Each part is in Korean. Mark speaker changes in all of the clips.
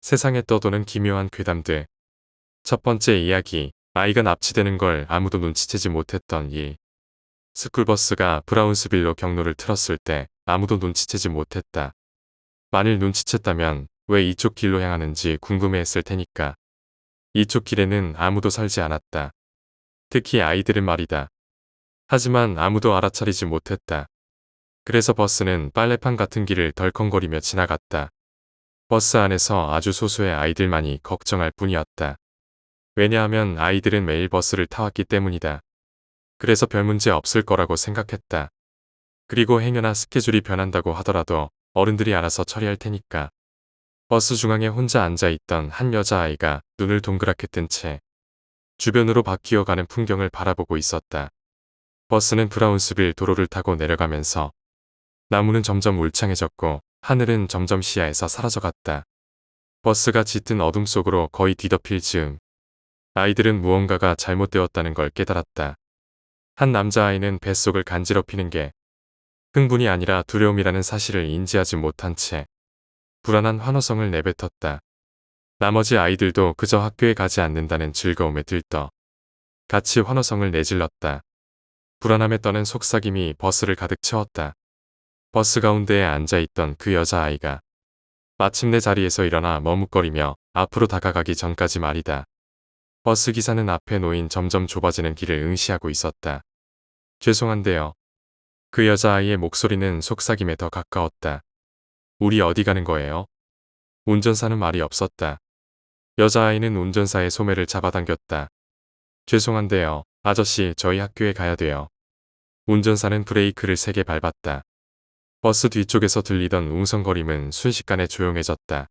Speaker 1: 세상에 떠도는 기묘한 괴담들. 첫 번째 이야기. 아이가 납치되는 걸 아무도 눈치채지 못했던 일. 스쿨버스가 브라운스빌로 경로를 틀었을 때 아무도 눈치채지 못했다. 만일 눈치챘다면 왜 이쪽 길로 향하는지 궁금해했을 테니까. 이쪽 길에는 아무도 살지 않았다. 특히 아이들은 말이다. 하지만 아무도 알아차리지 못했다. 그래서 버스는 빨래판 같은 길을 덜컹거리며 지나갔다. 버스 안에서 아주 소수의 아이들만이 걱정할 뿐이었다. 왜냐하면 아이들은 매일 버스를 타왔기 때문이다. 그래서 별 문제 없을 거라고 생각했다. 그리고 행여나 스케줄이 변한다고 하더라도 어른들이 알아서 처리할 테니까. 버스 중앙에 혼자 앉아있던 한 여자아이가 눈을 동그랗게 뜬 채 주변으로 바뀌어가는 풍경을 바라보고 있었다. 버스는 브라운스빌 도로를 타고 내려가면서 나무는 점점 울창해졌고 하늘은 점점 시야에서 사라져갔다. 버스가 짙은 어둠 속으로 거의 뒤덮일 즈음 아이들은 무언가가 잘못되었다는 걸 깨달았다. 한 남자아이는 뱃속을 간지럽히는 게 흥분이 아니라 두려움이라는 사실을 인지하지 못한 채 불안한 환호성을 내뱉었다. 나머지 아이들도 그저 학교에 가지 않는다는 즐거움에 들떠 같이 환호성을 내질렀다. 불안함에 떠는 속삭임이 버스를 가득 채웠다. 버스 가운데에 앉아있던 그 여자아이가 마침내 자리에서 일어나 머뭇거리며 앞으로 다가가기 전까지 말이다. 버스 기사는 앞에 놓인 점점 좁아지는 길을 응시하고 있었다. 죄송한데요. 그 여자아이의 목소리는 속삭임에 더 가까웠다. 우리 어디 가는 거예요? 운전사는 말이 없었다. 여자아이는 운전사의 소매를 잡아당겼다. 죄송한데요. 아저씨, 저희 학교에 가야 돼요. 운전사는 브레이크를 세게 밟았다. 버스 뒤쪽에서 들리던 웅성거림은 순식간에 조용해졌다.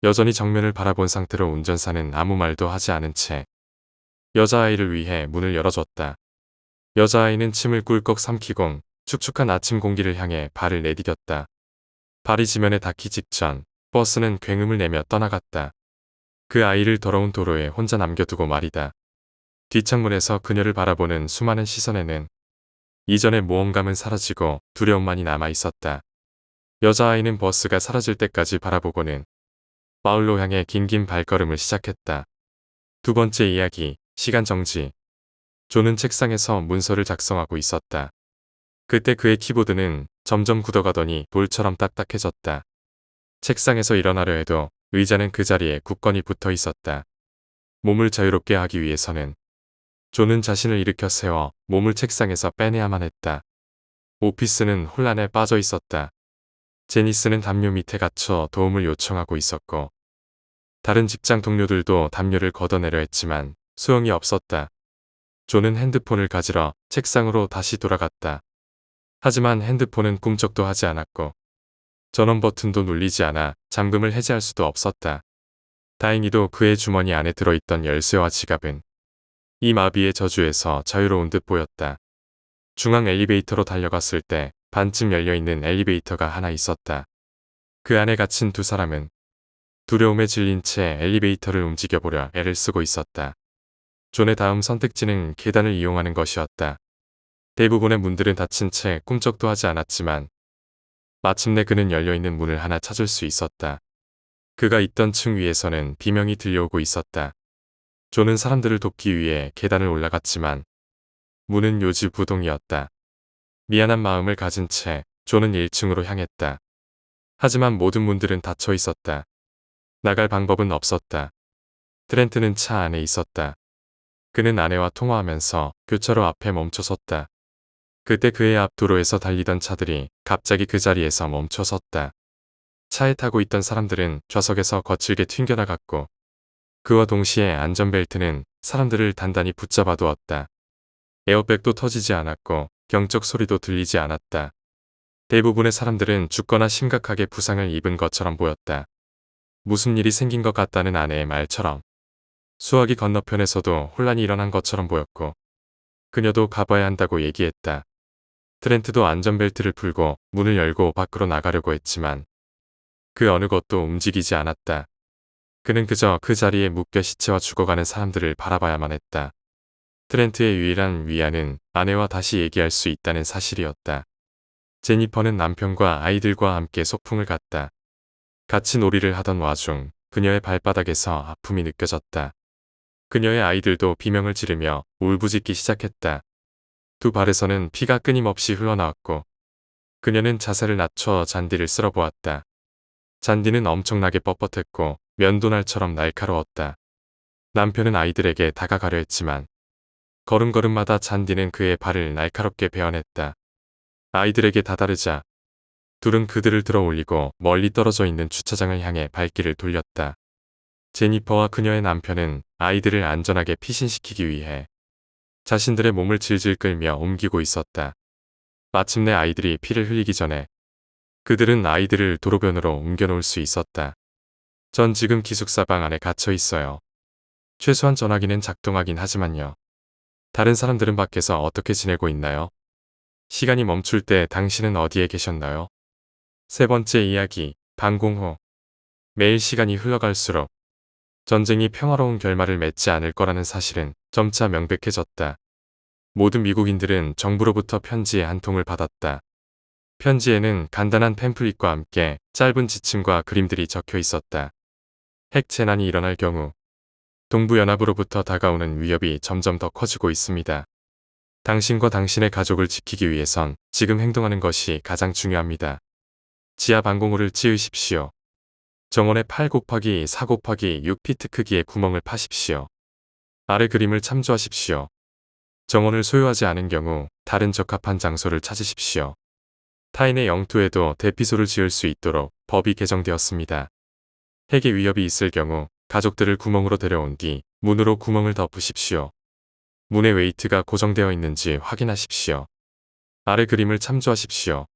Speaker 1: 여전히 정면을 바라본 상태로 운전사는 아무 말도 하지 않은 채 여자아이를 위해 문을 열어줬다. 여자아이는 침을 꿀꺽 삼키곤 축축한 아침 공기를 향해 발을 내디뎠다. 발이 지면에 닿기 직전 버스는 굉음을 내며 떠나갔다. 그 아이를 더러운 도로에 혼자 남겨두고 말이다. 뒷창문에서 그녀를 바라보는 수많은 시선에는 이전의 모험감은 사라지고 두려움만이 남아있었다. 여자아이는 버스가 사라질 때까지 바라보고는 마을로 향해 긴긴 발걸음을 시작했다. 두 번째 이야기, 시간 정지. 조는 책상에서 문서를 작성하고 있었다. 그때 그의 키보드는 점점 굳어가더니 돌처럼 딱딱해졌다. 책상에서 일어나려 해도 의자는 그 자리에 굳건히 붙어 있었다. 몸을 자유롭게 하기 위해서는 조는 자신을 일으켜 세워 몸을 책상에서 빼내야만 했다. 오피스는 혼란에 빠져 있었다. 제니스는 담요 밑에 갇혀 도움을 요청하고 있었고 다른 직장 동료들도 담요를 걷어내려 했지만 소용이 없었다. 조는 핸드폰을 가지러 책상으로 다시 돌아갔다. 하지만 핸드폰은 꿈쩍도 하지 않았고 전원 버튼도 눌리지 않아 잠금을 해제할 수도 없었다. 다행히도 그의 주머니 안에 들어있던 열쇠와 지갑은 이 마비의 저주에서 자유로운 듯 보였다. 중앙 엘리베이터로 달려갔을 때 반쯤 열려있는 엘리베이터가 하나 있었다. 그 안에 갇힌 두 사람은 두려움에 질린 채 엘리베이터를 움직여보려 애를 쓰고 있었다. 존의 다음 선택지는 계단을 이용하는 것이었다. 대부분의 문들은 닫힌 채 꿈쩍도 하지 않았지만 마침내 그는 열려있는 문을 하나 찾을 수 있었다. 그가 있던 층 위에서는 비명이 들려오고 있었다. 존은 사람들을 돕기 위해 계단을 올라갔지만 문은 요지부동이었다. 미안한 마음을 가진 채 존은 1층으로 향했다. 하지만 모든 문들은 닫혀 있었다. 나갈 방법은 없었다. 트렌트는 차 안에 있었다. 그는 아내와 통화하면서 교차로 앞에 멈춰섰다. 그때 그의 앞 도로에서 달리던 차들이 갑자기 그 자리에서 멈춰섰다. 차에 타고 있던 사람들은 좌석에서 거칠게 튕겨나갔고 그와 동시에 안전벨트는 사람들을 단단히 붙잡아 두었다. 에어백도 터지지 않았고 경적 소리도 들리지 않았다. 대부분의 사람들은 죽거나 심각하게 부상을 입은 것처럼 보였다. 무슨 일이 생긴 것 같다는 아내의 말처럼. 수화기 건너편에서도 혼란이 일어난 것처럼 보였고 그녀도 가봐야 한다고 얘기했다. 트렌트도 안전벨트를 풀고 문을 열고 밖으로 나가려고 했지만 그 어느 것도 움직이지 않았다. 그는 그저 그 자리에 묶여 시체와 죽어가는 사람들을 바라봐야만 했다. 트렌트의 유일한 위안은 아내와 다시 얘기할 수 있다는 사실이었다. 제니퍼는 남편과 아이들과 함께 소풍을 갔다. 같이 놀이를 하던 와중 그녀의 발바닥에서 아픔이 느껴졌다. 그녀의 아이들도 비명을 지르며 울부짖기 시작했다. 두 발에서는 피가 끊임없이 흘러나왔고 그녀는 자세를 낮춰 잔디를 쓸어보았다. 잔디는 엄청나게 뻣뻣했고 면도날처럼 날카로웠다. 남편은 아이들에게 다가가려 했지만 걸음걸음마다 잔디는 그의 발을 날카롭게 베어냈다. 아이들에게 다다르자 둘은 그들을 들어 올리고 멀리 떨어져 있는 주차장을 향해 발길을 돌렸다. 제니퍼와 그녀의 남편은 아이들을 안전하게 피신시키기 위해 자신들의 몸을 질질 끌며 옮기고 있었다. 마침내 아이들이 피를 흘리기 전에 그들은 아이들을 도로변으로 옮겨놓을 수 있었다. 전 지금 기숙사방 안에 갇혀 있어요. 최소한 전화기는 작동하긴 하지만요. 다른 사람들은 밖에서 어떻게 지내고 있나요? 시간이 멈출 때 당신은 어디에 계셨나요? 세 번째 이야기, 방공 후. 매일 시간이 흘러갈수록 전쟁이 평화로운 결말을 맺지 않을 거라는 사실은 점차 명백해졌다. 모든 미국인들은 정부로부터 편지 한 통을 받았다. 편지에는 간단한 팸플릿과 함께 짧은 지침과 그림들이 적혀 있었다. 핵 재난이 일어날 경우 동부연합으로부터 다가오는 위협이 점점 더 커지고 있습니다. 당신과 당신의 가족을 지키기 위해선 지금 행동하는 것이 가장 중요합니다. 지하 방공호를 찌으십시오. 정원에 8×4×6피트 크기의 구멍을 파십시오. 아래 그림을 참조하십시오. 정원을 소유하지 않은 경우 다른 적합한 장소를 찾으십시오. 타인의 영토에도 대피소를 지을 수 있도록 법이 개정되었습니다. 핵의 위협이 있을 경우 가족들을 구멍으로 데려온 뒤 문으로 구멍을 덮으십시오. 문의 웨이트가 고정되어 있는지 확인하십시오. 아래 그림을 참조하십시오.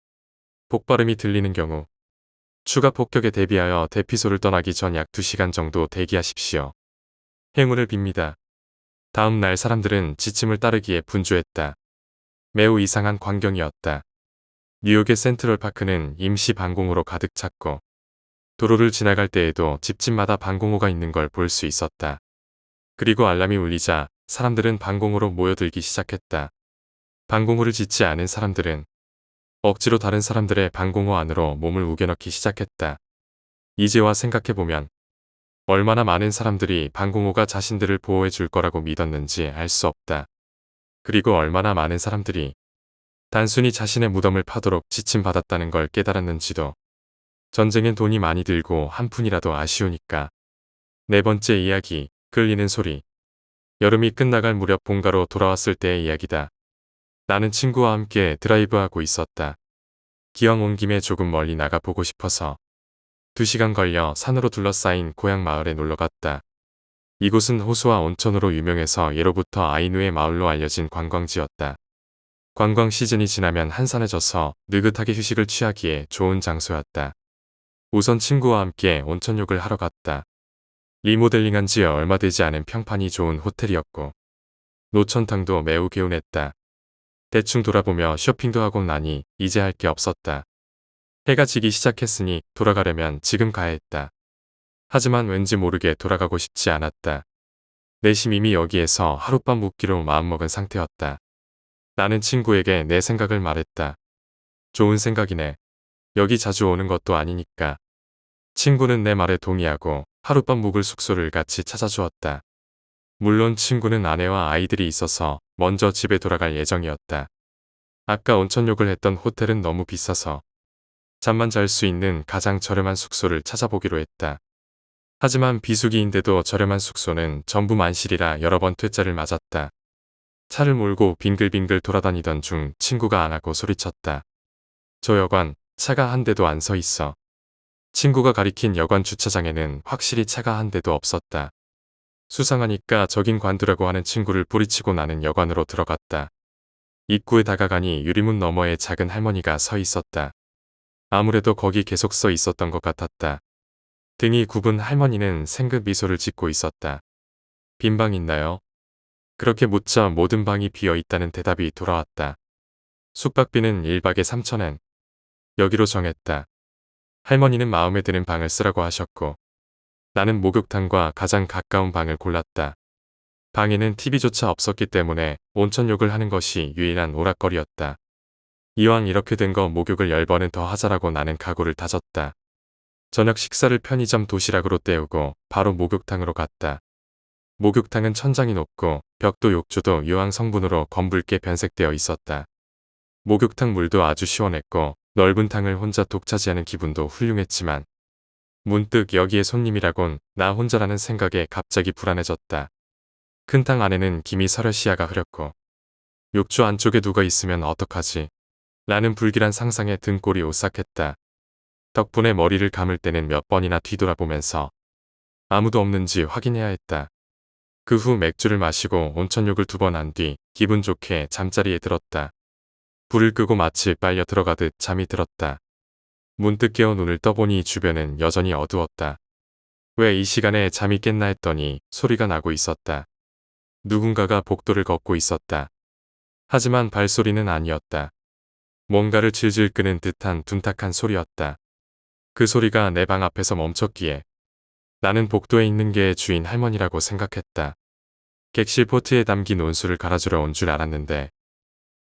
Speaker 1: 폭발음이 들리는 경우 추가 폭격에 대비하여 대피소를 떠나기 전 약 2시간 정도 대기하십시오. 행운을 빕니다. 다음 날 사람들은 지침을 따르기에 분주했다. 매우 이상한 광경이었다. 뉴욕의 센트럴파크는 임시 방공호로 가득 찼고 도로를 지나갈 때에도 집집마다 방공호가 있는 걸 볼 수 있었다. 그리고 알람이 울리자 사람들은 방공호로 모여들기 시작했다. 방공호를 짓지 않은 사람들은 억지로 다른 사람들의 방공호 안으로 몸을 우겨넣기 시작했다. 이제와 생각해보면 얼마나 많은 사람들이 방공호가 자신들을 보호해 줄 거라고 믿었는지 알 수 없다. 그리고 얼마나 많은 사람들이 단순히 자신의 무덤을 파도록 지침받았다는 걸 깨달았는지도. 전쟁엔 돈이 많이 들고 한 푼이라도 아쉬우니까. 네 번째 이야기, 끌리는 소리. 여름이 끝나갈 무렵 본가로 돌아왔을 때의 이야기다. 나는 친구와 함께 드라이브하고 있었다. 기왕 온 김에 조금 멀리 나가보고 싶어서 2시간 걸려 산으로 둘러싸인 고향 마을에 놀러갔다. 이곳은 호수와 온천으로 유명해서 예로부터 아이누의 마을로 알려진 관광지였다. 관광 시즌이 지나면 한산해져서 느긋하게 휴식을 취하기에 좋은 장소였다. 우선 친구와 함께 온천욕을 하러 갔다. 리모델링한 지 얼마 되지 않은 평판이 좋은 호텔이었고 노천탕도 매우 개운했다. 대충 돌아보며 쇼핑도 하고 나니 이제 할 게 없었다. 해가 지기 시작했으니 돌아가려면 지금 가야 했다. 하지만 왠지 모르게 돌아가고 싶지 않았다. 내심 이미 여기에서 하룻밤 묵기로 마음먹은 상태였다. 나는 친구에게 내 생각을 말했다. 좋은 생각이네. 여기 자주 오는 것도 아니니까. 친구는 내 말에 동의하고 하룻밤 묵을 숙소를 같이 찾아주었다. 물론 친구는 아내와 아이들이 있어서 먼저 집에 돌아갈 예정이었다. 아까 온천욕을 했던 호텔은 너무 비싸서 잠만 잘 수 있는 가장 저렴한 숙소를 찾아보기로 했다. 하지만 비수기인데도 저렴한 숙소는 전부 만실이라 여러 번 퇴짜를 맞았다. 차를 몰고 빙글빙글 돌아다니던 중 친구가 안 하고 소리쳤다. 저 여관, 차가 한 대도 안 서 있어. 친구가 가리킨 여관 주차장에는 확실히 차가 한 대도 없었다. 수상하니까 저긴 관두라고 하는 친구를 뿌리치고 나는 여관으로 들어갔다. 입구에 다가가니 유리문 너머에 작은 할머니가 서 있었다. 아무래도 거기 계속 서 있었던 것 같았다. 등이 굽은 할머니는 생긋 미소를 짓고 있었다. 빈 방 있나요? 그렇게 묻자 모든 방이 비어 있다는 대답이 돌아왔다. 숙박비는 1박에 3,000엔. 여기로 정했다. 할머니는 마음에 드는 방을 쓰라고 하셨고 나는 목욕탕과 가장 가까운 방을 골랐다. 방에는 TV조차 없었기 때문에 온천욕을 하는 것이 유일한 오락거리였다. 이왕 이렇게 된 거 목욕을 10번은 더 하자라고 나는 각오를 다졌다. 저녁 식사를 편의점 도시락으로 때우고 바로 목욕탕으로 갔다. 목욕탕은 천장이 높고 벽도 욕조도 유황 성분으로 검붉게 변색되어 있었다. 목욕탕 물도 아주 시원했고 넓은 탕을 혼자 독차지하는 기분도 훌륭했지만 문득 여기에 손님이라곤 나 혼자라는 생각에 갑자기 불안해졌다. 큰 탕 안에는 김이 서려시야가 흐렸고 욕조 안쪽에 누가 있으면 어떡하지? 라는 불길한 상상에 등골이 오싹했다. 덕분에 머리를 감을 때는 몇 번이나 뒤돌아보면서 아무도 없는지 확인해야 했다. 그 후 맥주를 마시고 온천욕을 2번 한 뒤 기분 좋게 잠자리에 들었다. 불을 끄고 마치 빨려 들어가듯 잠이 들었다. 문득 깨어 눈을 떠보니 주변은 여전히 어두웠다. 왜 이 시간에 잠이 깼나 했더니 소리가 나고 있었다. 누군가가 복도를 걷고 있었다. 하지만 발소리는 아니었다. 뭔가를 질질 끄는 듯한 둔탁한 소리였다. 그 소리가 내 방 앞에서 멈췄기에 나는 복도에 있는 게 주인 할머니라고 생각했다. 객실 포트에 담긴 온수를 갈아주러 온 줄 알았는데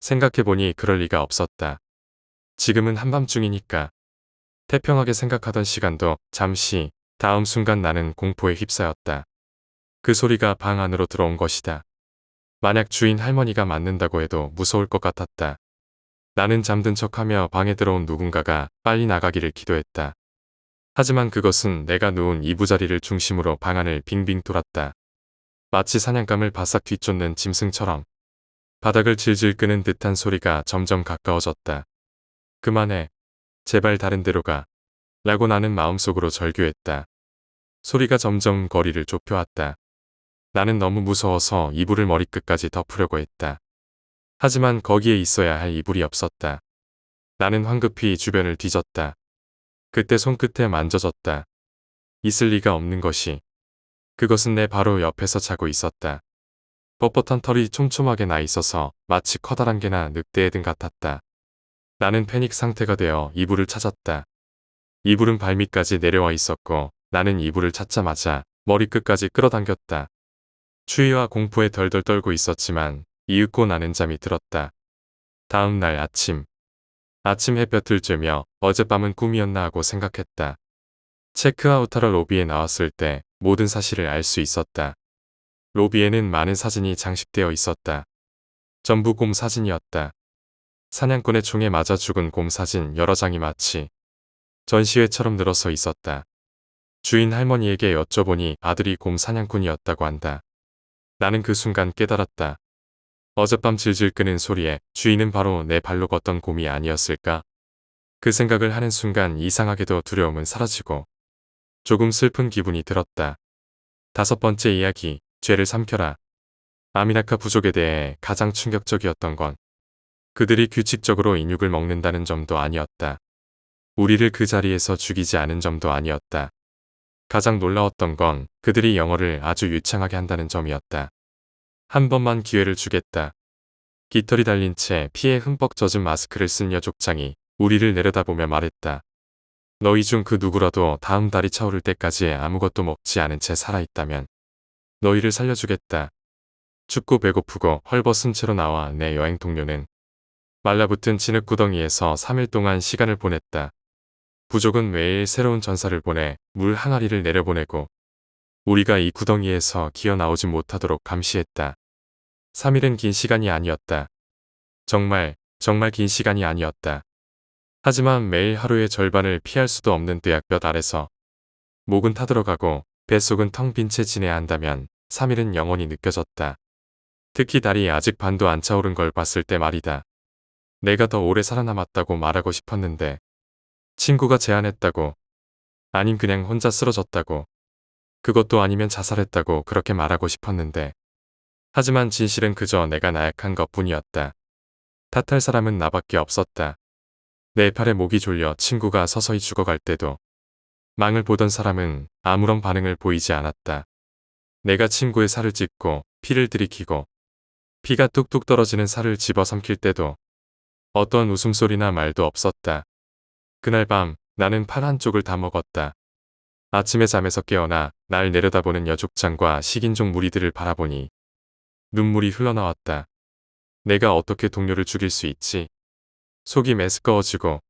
Speaker 1: 생각해보니 그럴 리가 없었다. 지금은 한밤중이니까. 태평하게 생각하던 시간도 잠시 다음 순간 나는 공포에 휩싸였다. 그 소리가 방 안으로 들어온 것이다. 만약 주인 할머니가 맞는다고 해도 무서울 것 같았다. 나는 잠든 척하며 방에 들어온 누군가가 빨리 나가기를 기도했다. 하지만 그것은 내가 누운 이부자리를 중심으로 방 안을 빙빙 돌았다. 마치 사냥감을 바싹 뒤쫓는 짐승처럼 바닥을 질질 끄는 듯한 소리가 점점 가까워졌다. 그만해. 제발 다른 데로 가. 라고 나는 마음속으로 절규했다. 소리가 점점 거리를 좁혀왔다. 나는 너무 무서워서 이불을 머리끝까지 덮으려고 했다. 하지만 거기에 있어야 할 이불이 없었다. 나는 황급히 주변을 뒤졌다. 그때 손끝에 만져졌다. 있을 리가 없는 것이. 그것은 내 바로 옆에서 자고 있었다. 뻣뻣한 털이 촘촘하게 나 있어서 마치 커다란 개나 늑대의 등 같았다. 나는 패닉 상태가 되어 이불을 찾았다. 이불은 발밑까지 내려와 있었고 나는 이불을 찾자마자 머리끝까지 끌어당겼다. 추위와 공포에 덜덜 떨고 있었지만 이윽고 나는 잠이 들었다. 다음 날 아침 햇볕을 쬐며 어젯밤은 꿈이었나 하고 생각했다. 체크아웃하러 로비에 나왔을 때 모든 사실을 알 수 있었다. 로비에는 많은 사진이 장식되어 있었다. 전부 곰 사진이었다. 사냥꾼의 총에 맞아 죽은 곰 사진 여러 장이 마치 전시회처럼 늘어서 있었다. 주인 할머니에게 여쭤보니 아들이 곰 사냥꾼이었다고 한다. 나는 그 순간 깨달았다. 어젯밤 질질 끄는 소리에 주인은 바로 내 발로 걷던 곰이 아니었을까? 그 생각을 하는 순간 이상하게도 두려움은 사라지고 조금 슬픈 기분이 들었다. 5번째 이야기, 죄를 삼켜라. 아미나카 부족에 대해 가장 충격적이었던 건 그들이 규칙적으로 인육을 먹는다는 점도 아니었다. 우리를 그 자리에서 죽이지 않은 점도 아니었다. 가장 놀라웠던 건 그들이 영어를 아주 유창하게 한다는 점이었다. 한 번만 기회를 주겠다. 깃털이 달린 채 피에 흠뻑 젖은 마스크를 쓴 여족장이 우리를 내려다보며 말했다. 너희 중 그 누구라도 다음 달이 차오를 때까지 아무것도 먹지 않은 채 살아있다면 너희를 살려주겠다. 춥고 배고프고 헐벗은 채로 나와 내 여행 동료는 말라붙은 진흙구덩이에서 3일 동안 시간을 보냈다. 부족은 매일 새로운 전사를 보내 물 항아리를 내려보내고 우리가 이 구덩이에서 기어 나오지 못하도록 감시했다. 3일은 긴 시간이 아니었다. 정말 긴 시간이 아니었다. 하지만 매일 하루의 절반을 피할 수도 없는 뙤약볕 아래서 목은 타들어가고 뱃속은 텅 빈 채 지내야 한다면 3일은 영원히 느껴졌다. 특히 달이 아직 반도 안 차오른 걸 봤을 때 말이다. 내가 더 오래 살아남았다고 말하고 싶었는데 친구가 제안했다고 아님 그냥 혼자 쓰러졌다고 그것도 아니면 자살했다고 그렇게 말하고 싶었는데 하지만 진실은 그저 내가 나약한 것뿐이었다. 탓할 사람은 나밖에 없었다. 내 팔에 목이 졸려 친구가 서서히 죽어갈 때도 망을 보던 사람은 아무런 반응을 보이지 않았다. 내가 친구의 살을 찢고 피를 들이키고 피가 뚝뚝 떨어지는 살을 집어삼킬 때도 어떤 웃음소리나 말도 없었다. 그날 밤 나는 팔 한쪽을 다 먹었다. 아침에 잠에서 깨어나 날 내려다보는 여족장과 식인종 무리들을 바라보니 눈물이 흘러나왔다. 내가 어떻게 동료를 죽일 수 있지? 속이 메스꺼워지고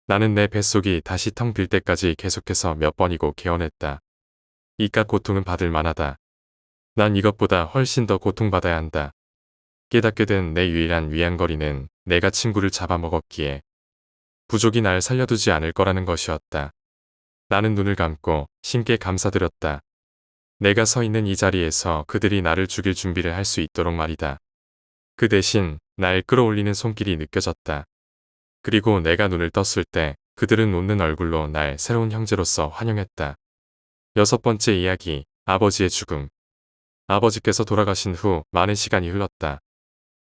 Speaker 1: 나는 내 뱃속이 다시 텅 빌 때까지 계속해서 몇 번이고 개원했다. 이깟 고통은 받을 만하다. 난 이것보다 훨씬 더 고통받아야 한다. 깨닫게 된 내 유일한 위안거리는 내가 친구를 잡아먹었기에 부족이 날 살려두지 않을 거라는 것이었다. 나는 눈을 감고 신께 감사드렸다. 내가 서 있는 이 자리에서 그들이 나를 죽일 준비를 할 수 있도록 말이다. 그 대신 날 끌어올리는 손길이 느껴졌다. 그리고 내가 눈을 떴을 때 그들은 웃는 얼굴로 날 새로운 형제로서 환영했다. 6번째 이야기, 아버지의 죽음. 아버지께서 돌아가신 후 많은 시간이 흘렀다.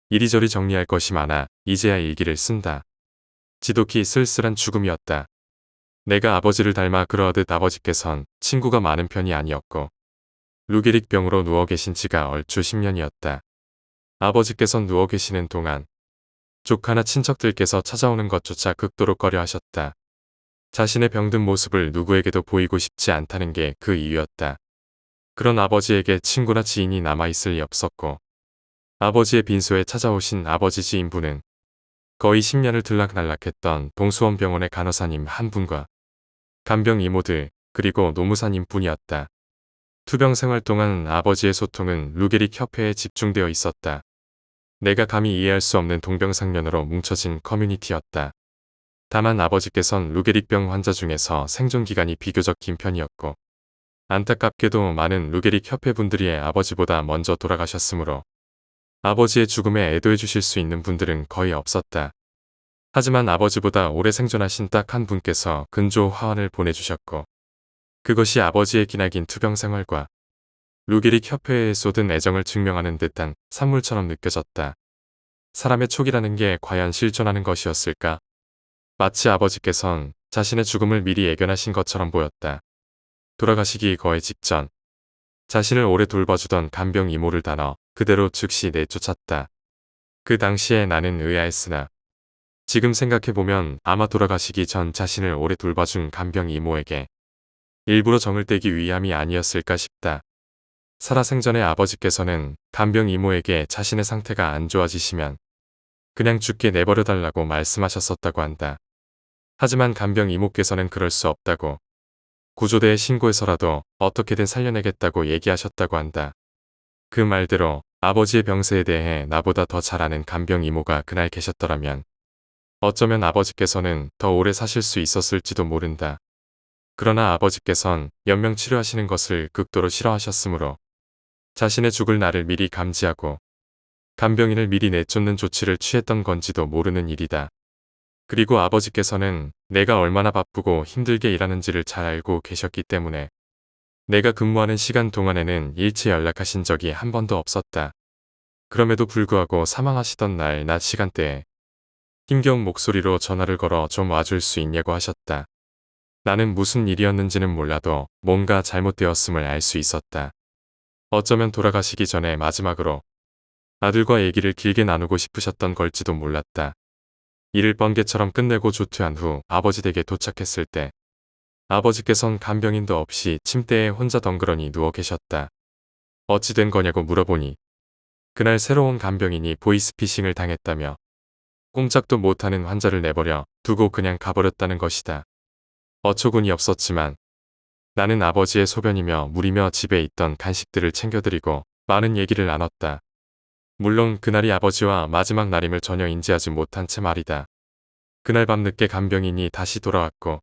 Speaker 1: 이리저리 정리할 것이 많아 이제야 일기를 쓴다. 지독히 쓸쓸한 죽음이었다. 내가 아버지를 닮아 그러하듯 아버지께선 친구가 많은 편이 아니었고 루게릭 병으로 누워 계신 지가 얼추 10년이었다. 아버지께선 누워 계시는 동안 조카나 친척들께서 찾아오는 것조차 극도로 꺼려 하셨다. 자신의 병든 모습을 누구에게도 보이고 싶지 않다는 게 그 이유였다. 그런 아버지에게 친구나 지인이 남아있을 리 없었고 아버지의 빈소에 찾아오신 아버지 지인분은 거의 10년을 들락날락했던 동수원 병원의 간호사님 한 분과 간병 이모들 그리고 노무사님 뿐이었다. 투병 생활 동안 아버지의 소통은 루게릭 협회에 집중되어 있었다. 내가 감히 이해할 수 없는 동병상련으로 뭉쳐진 커뮤니티였다. 다만 아버지께선 루게릭병 환자 중에서 생존 기간이 비교적 긴 편이었고 안타깝게도 많은 루게릭 협회 분들이 아버지보다 먼저 돌아가셨으므로 아버지의 죽음에 애도해 주실 수 있는 분들은 거의 없었다. 하지만 아버지보다 오래 생존하신 딱 한 분께서 근조 화환을 보내주셨고 그것이 아버지의 기나긴 투병 생활과 루게릭 협회에 쏟은 애정을 증명하는 듯한 산물처럼 느껴졌다. 사람의 촉이라는 게 과연 실존하는 것이었을까? 마치 아버지께선 자신의 죽음을 미리 예견하신 것처럼 보였다. 돌아가시기 거의 직전 자신을 오래 돌봐주던 간병 이모를 단어 그대로 즉시 내쫓았다. 그 당시에 나는 의아했으나 지금 생각해보면 아마 돌아가시기 전 자신을 오래 돌봐준 간병 이모에게 일부러 정을 떼기 위함이 아니었을까 싶다. 살아생전에 아버지께서는 간병 이모에게 자신의 상태가 안 좋아지시면 그냥 죽게 내버려달라고 말씀하셨었다고 한다. 하지만 간병 이모께서는 그럴 수 없다고 구조대에 신고해서라도 어떻게든 살려내겠다고 얘기하셨다고 한다. 그 말대로 아버지의 병세에 대해 나보다 더 잘 아는 간병 이모가 그날 계셨더라면 어쩌면 아버지께서는 더 오래 사실 수 있었을지도 모른다. 그러나 아버지께선 연명 치료하시는 것을 극도로 싫어하셨으므로 자신의 죽을 날을 미리 감지하고 간병인을 미리 내쫓는 조치를 취했던 건지도 모르는 일이다. 그리고 아버지께서는 내가 얼마나 바쁘고 힘들게 일하는지를 잘 알고 계셨기 때문에 내가 근무하는 시간 동안에는 일체 연락하신 적이 한 번도 없었다. 그럼에도 불구하고 사망하시던 날 낮 시간대에 힘겨운 목소리로 전화를 걸어 좀 와줄 수 있냐고 하셨다. 나는 무슨 일이었는지는 몰라도 뭔가 잘못되었음을 알 수 있었다. 어쩌면 돌아가시기 전에 마지막으로 아들과 얘기를 길게 나누고 싶으셨던 걸지도 몰랐다. 일을 번개처럼 끝내고 조퇴한 후 아버지 댁에 도착했을 때 아버지께선 간병인도 없이 침대에 혼자 덩그러니 누워 계셨다. 어찌 된 거냐고 물어보니 그날 새로운 간병인이 보이스피싱을 당했다며 꼼짝도 못하는 환자를 내버려 두고 그냥 가버렸다는 것이다. 어처구니 없었지만 나는 아버지의 소변이며 물이며 집에 있던 간식들을 챙겨드리고 많은 얘기를 나눴다. 물론 그날이 아버지와 마지막 날임을 전혀 인지하지 못한 채 말이다. 그날 밤 늦게 간병인이 다시 돌아왔고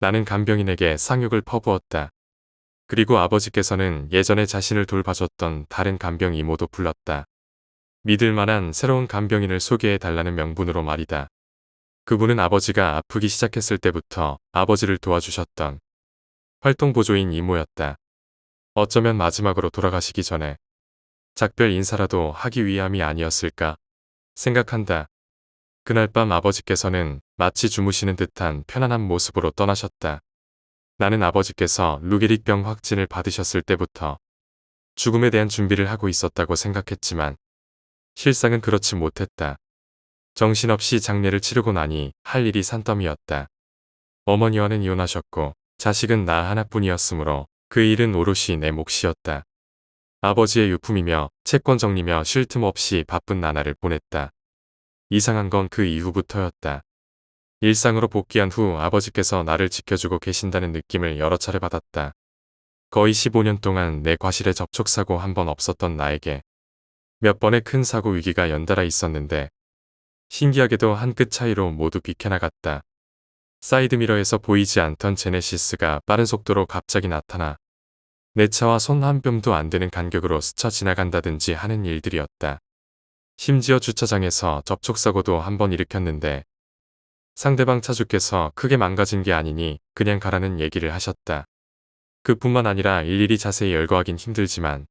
Speaker 1: 나는 간병인에게 상욕을 퍼부었다. 그리고 아버지께서는 예전에 자신을 돌봐줬던 다른 간병 이모도 불렀다. 믿을 만한 새로운 간병인을 소개해 달라는 명분으로 말이다. 그분은 아버지가 아프기 시작했을 때부터 아버지를 도와주셨던 활동보조인 이모였다. 어쩌면 마지막으로 돌아가시기 전에 작별 인사라도 하기 위함이 아니었을까 생각한다. 그날 밤 아버지께서는 마치 주무시는 듯한 편안한 모습으로 떠나셨다. 나는 아버지께서 루게릭병 확진을 받으셨을 때부터 죽음에 대한 준비를 하고 있었다고 생각했지만 실상은 그렇지 못했다. 정신없이 장례를 치르고 나니 할 일이 산더미였다. 어머니와는 이혼하셨고 자식은 나 하나뿐이었으므로 그 일은 오롯이 내 몫이었다. 아버지의 유품이며 채권 정리며 쉴 틈 없이 바쁜 나날을 보냈다. 이상한 건 그 이후부터였다. 일상으로 복귀한 후 아버지께서 나를 지켜주고 계신다는 느낌을 여러 차례 받았다. 거의 15년 동안 내 과실에 접촉사고 한 번 없었던 나에게 몇 번의 큰 사고 위기가 연달아 있었는데 신기하게도 한 끗 차이로 모두 비켜나갔다. 사이드미러에서 보이지 않던 제네시스가 빠른 속도로 갑자기 나타나 내 차와 손 한 뼘도 안 되는 간격으로 스쳐 지나간다든지 하는 일들이었다. 심지어 주차장에서 접촉사고도 한 번 일으켰는데 상대방 차주께서 크게 망가진 게 아니니 그냥 가라는 얘기를 하셨다. 그뿐만 아니라 일일이 자세히 열거하긴 힘들지만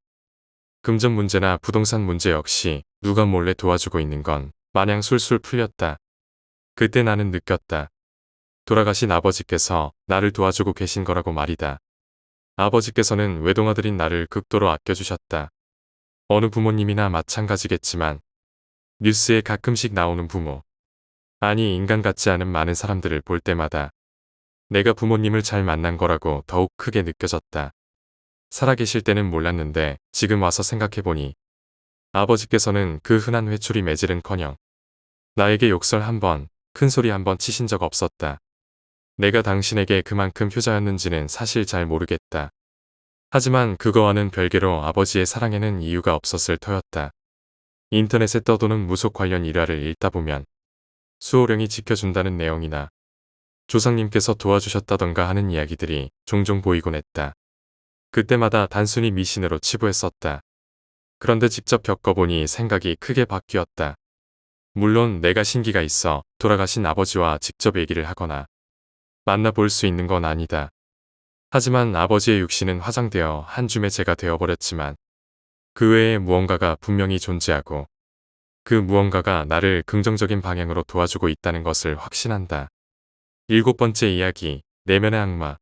Speaker 1: 금전 문제나 부동산 문제 역시 누가 몰래 도와주고 있는 건 마냥 술술 풀렸다. 그때 나는 느꼈다. 돌아가신 아버지께서 나를 도와주고 계신 거라고 말이다. 아버지께서는 외동아들인 나를 극도로 아껴주셨다. 어느 부모님이나 마찬가지겠지만 뉴스에 가끔씩 나오는 부모, 아니 인간 같지 않은 많은 사람들을 볼 때마다 내가 부모님을 잘 만난 거라고 더욱 크게 느껴졌다. 살아계실 때는 몰랐는데 지금 와서 생각해보니 아버지께서는 그 흔한 회초리 매질은커녕 나에게 욕설 한 번, 큰 소리 한 번 치신 적 없었다. 내가 당신에게 그만큼 효자였는지는 사실 잘 모르겠다. 하지만 그거와는 별개로 아버지의 사랑에는 이유가 없었을 터였다. 인터넷에 떠도는 무속 관련 일화를 읽다 보면 수호령이 지켜준다는 내용이나 조상님께서 도와주셨다던가 하는 이야기들이 종종 보이곤 했다. 그때마다 단순히 미신으로 치부했었다. 그런데 직접 겪어보니 생각이 크게 바뀌었다. 물론 내가 신기가 있어 돌아가신 아버지와 직접 얘기를 하거나 만나볼 수 있는 건 아니다. 하지만 아버지의 육신은 화장되어 한 줌의 재가 되어버렸지만 그 외에 무언가가 분명히 존재하고 그 무언가가 나를 긍정적인 방향으로 도와주고 있다는 것을 확신한다. 7번째 이야기, 내면의 악마.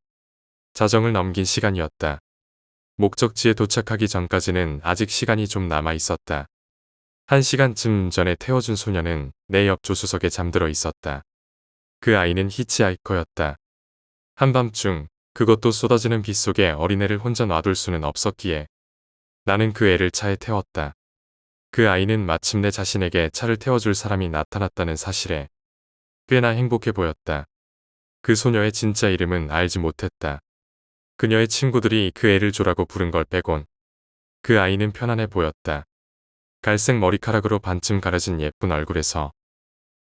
Speaker 1: 자정을 넘긴 시간이었다. 목적지에 도착하기 전까지는 아직 시간이 좀 남아 있었다. 1시간쯤 전에 태워준 소녀는 내 옆 조수석에 잠들어 있었다. 그 아이는 히치하이커였다. 한밤중 그것도 쏟아지는 빗 속에 어린애를 혼자 놔둘 수는 없었기에 나는 그 애를 차에 태웠다. 그 아이는 마침내 자신에게 차를 태워줄 사람이 나타났다는 사실에 꽤나 행복해 보였다. 그 소녀의 진짜 이름은 알지 못했다. 그녀의 친구들이 그 애를 조라고 부른 걸 빼곤 그 아이는 편안해 보였다. 갈색 머리카락으로 반쯤 가려진 예쁜 얼굴에서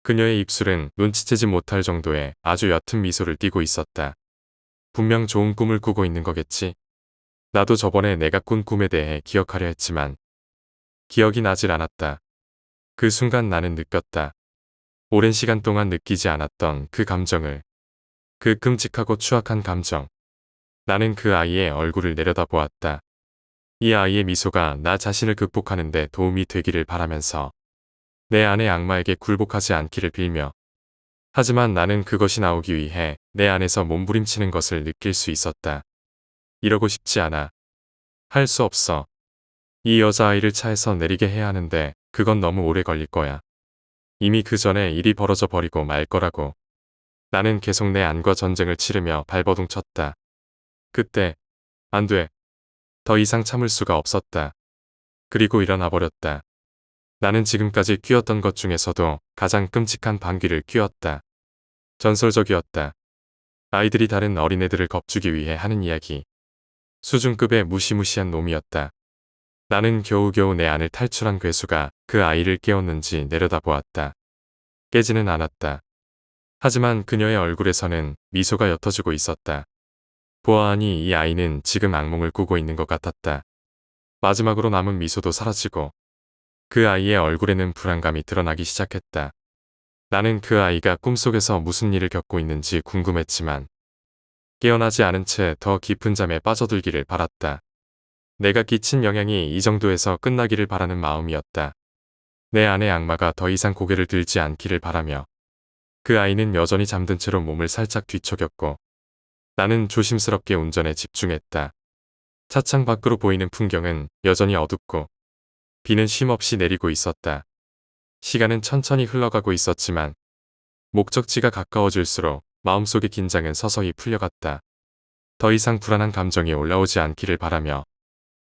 Speaker 1: 그녀의 입술은 눈치채지 못할 정도의 아주 옅은 미소를 띠고 있었다. 분명 좋은 꿈을 꾸고 있는 거겠지. 나도 저번에 내가 꾼 꿈에 대해 기억하려 했지만 기억이 나질 않았다. 그 순간 나는 느꼈다. 오랜 시간 동안 느끼지 않았던 그 감정을. 그 끔찍하고 추악한 감정. 나는 그 아이의 얼굴을 내려다보았다. 이 아이의 미소가 나 자신을 극복하는 데 도움이 되기를 바라면서 내 안의 악마에게 굴복하지 않기를 빌며 하지만 나는 그것이 나오기 위해 내 안에서 몸부림치는 것을 느낄 수 있었다. 이러고 싶지 않아. 할 수 없어. 이 여자아이를 차에서 내리게 해야 하는데 그건 너무 오래 걸릴 거야. 이미 그 전에 일이 벌어져 버리고 말 거라고. 나는 계속 내 안과 전쟁을 치르며 발버둥 쳤다. 그때 안 돼. 더 이상 참을 수가 없었다. 그리고 일어나 버렸다. 나는 지금까지 끼었던 것 중에서도 가장 끔찍한 방귀를 뀌었다. 전설적이었다. 아이들이 다른 어린애들을 겁주기 위해 하는 이야기. 수준급의 무시무시한 놈이었다. 나는 겨우겨우 내 안을 탈출한 괴수가 그 아이를 깨웠는지 내려다보았다. 깨지는 않았다. 하지만 그녀의 얼굴에서는 미소가 옅어지고 있었다. 보아하니 이 아이는 지금 악몽을 꾸고 있는 것 같았다. 마지막으로 남은 미소도 사라지고 그 아이의 얼굴에는 불안감이 드러나기 시작했다. 나는 그 아이가 꿈속에서 무슨 일을 겪고 있는지 궁금했지만 깨어나지 않은 채 더 깊은 잠에 빠져들기를 바랐다. 내가 끼친 영향이 이 정도에서 끝나기를 바라는 마음이었다. 내 안의 악마가 더 이상 고개를 들지 않기를 바라며 그 아이는 여전히 잠든 채로 몸을 살짝 뒤척였고 나는 조심스럽게 운전에 집중했다. 차창 밖으로 보이는 풍경은 여전히 어둡고 비는 쉼없이 내리고 있었다. 시간은 천천히 흘러가고 있었지만 목적지가 가까워질수록 마음속의 긴장은 서서히 풀려갔다. 더 이상 불안한 감정이 올라오지 않기를 바라며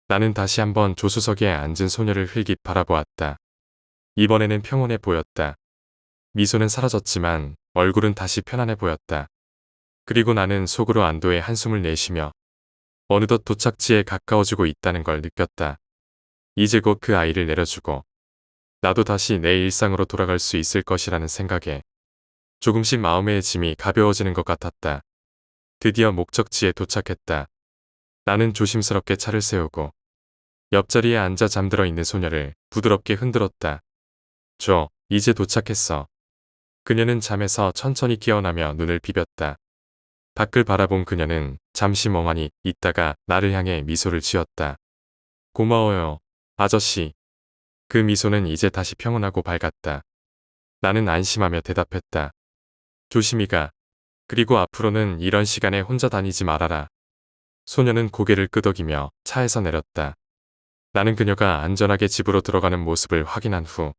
Speaker 1: 나는 다시 한번 조수석에 앉은 소녀를 흘깃 바라보았다. 이번에는 평온해 보였다. 미소는 사라졌지만 얼굴은 다시 편안해 보였다. 그리고 나는 속으로 안도의 한숨을 내쉬며 어느덧 도착지에 가까워지고 있다는 걸 느꼈다. 이제 곧 그 아이를 내려주고 나도 다시 내 일상으로 돌아갈 수 있을 것이라는 생각에 조금씩 마음의 짐이 가벼워지는 것 같았다. 드디어 목적지에 도착했다. 나는 조심스럽게 차를 세우고 옆자리에 앉아 잠들어 있는 소녀를 부드럽게 흔들었다. 이제 도착했어. 그녀는 잠에서 천천히 깨어나며 눈을 비볐다. 밖을 바라본 그녀는 잠시 멍하니 있다가 나를 향해 미소를 지었다. 고마워요, 아저씨. 그 미소는 이제 다시 평온하고 밝았다. 나는 안심하며 대답했다. 조심히 가. 그리고 앞으로는 이런 시간에 혼자 다니지 말아라. 소녀는 고개를 끄덕이며 차에서 내렸다. 나는 그녀가 안전하게 집으로 들어가는 모습을 확인한 후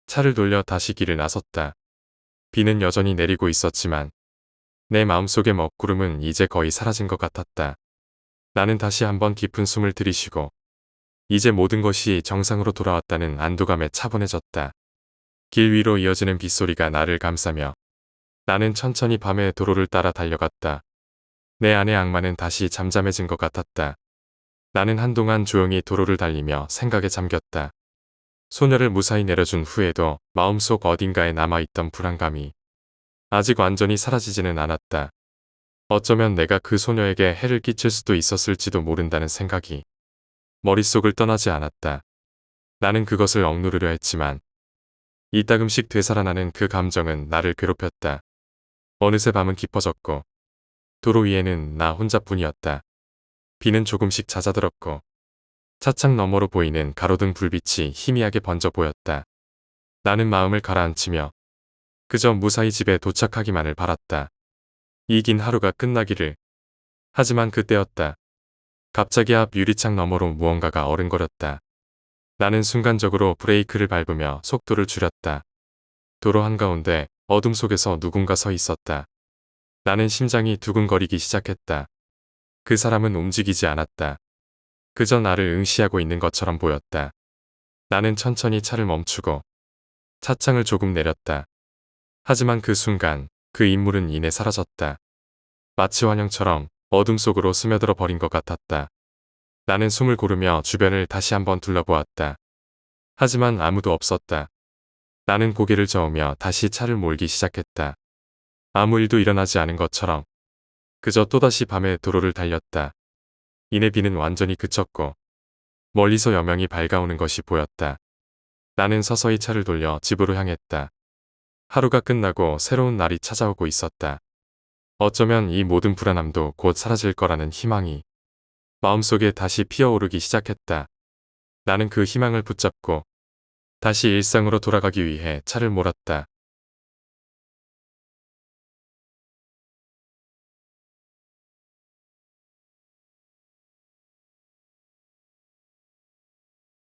Speaker 1: 차를 돌려 다시 길을 나섰다. 비는 여전히 내리고 있었지만 내 마음속의 먹구름은 이제 거의 사라진 것 같았다. 나는 다시 한번 깊은 숨을 들이쉬고 이제 모든 것이 정상으로 돌아왔다는 안도감에 차분해졌다. 길 위로 이어지는 빗소리가 나를 감싸며 나는 천천히 밤의 도로를 따라 달려갔다. 내 안의 악마는 다시 잠잠해진 것 같았다. 나는 한동안 조용히 도로를 달리며 생각에 잠겼다. 소녀를 무사히 내려준 후에도 마음속 어딘가에 남아있던 불안감이 아직 완전히 사라지지는 않았다. 어쩌면 내가 그 소녀에게 해를 끼칠 수도 있었을지도 모른다는 생각이 머릿속을 떠나지 않았다. 나는 그것을 억누르려 했지만 이따금씩 되살아나는 그 감정은 나를 괴롭혔다. 어느새 밤은 깊어졌고 도로 위에는 나 혼자뿐이었다. 비는 조금씩 잦아들었고 차창 너머로 보이는 가로등 불빛이 희미하게 번져 보였다. 나는 마음을 가라앉히며 그저 무사히 집에 도착하기만을 바랐다. 이 긴 하루가 끝나기를. 하지만 그때였다. 갑자기 앞 유리창 너머로 무언가가 어른거렸다. 나는 순간적으로 브레이크를 밟으며 속도를 줄였다. 도로 한가운데 어둠 속에서 누군가 서 있었다. 나는 심장이 두근거리기 시작했다. 그 사람은 움직이지 않았다. 그저 나를 응시하고 있는 것처럼 보였다. 나는 천천히 차를 멈추고 차창을 조금 내렸다. 하지만 그 순간 그 인물은 이내 사라졌다. 마치 환영처럼 어둠 속으로 스며들어 버린 것 같았다. 나는 숨을 고르며 주변을 다시 한번 둘러보았다. 하지만 아무도 없었다. 나는 고개를 저으며 다시 차를 몰기 시작했다. 아무 일도 일어나지 않은 것처럼 그저 또다시 밤의 도로를 달렸다. 이내 비는 완전히 그쳤고 멀리서 여명이 밝아오는 것이 보였다. 나는 서서히 차를 돌려 집으로 향했다. 하루가 끝나고 새로운 날이 찾아오고 있었다. 어쩌면 이 모든 불안함도 곧 사라질 거라는 희망이 마음속에 다시 피어오르기 시작했다. 나는 그 희망을 붙잡고 다시 일상으로 돌아가기 위해 차를 몰았다.